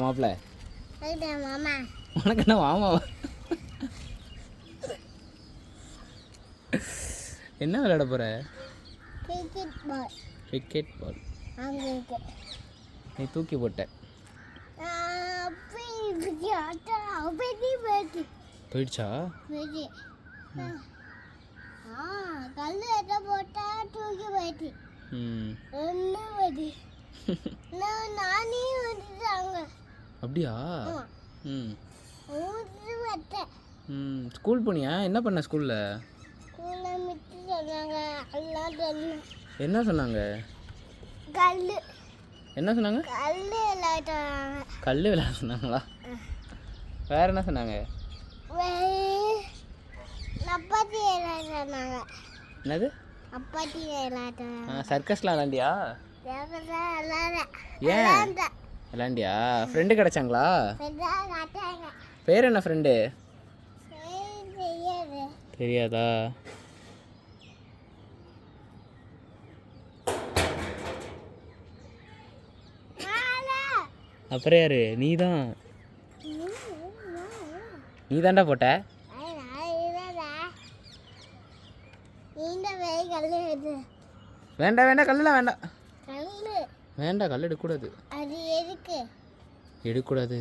மாப்பிள்ள மாமா உனக்கு என்ன மாமாவா? என்ன விளையாட போற? Cricket ball. நீ தூக்கி போட்ட. போயிடுச்சா? அப்படியா? ஸ்கூல் போனியா? என்ன பண்ண ஸ்கூல்ல? என்ன சொன்னாங்க? என்ன சொன்னாங்க? கல்லு விளையாட சொன்னாங்களா? வேற என்ன சொன்னாங்க? என்னது? சர்க்கஸ்லாம் விளாண்டியா? ஏன் விளாண்டியா? ஃப்ரெண்டு கிடைச்சாங்களா? பேர் என்ன ஃப்ரெண்டு? தெரியாதா? அப்புறம் யாரு? நீ தான்டா போட்ட. வேண்டாம் வேண்டாம், கல்லுலாம் வேண்டாம். வேண்டாம், கல் எடுக்கக்கூடாது. எடுக்கக்கூடாது.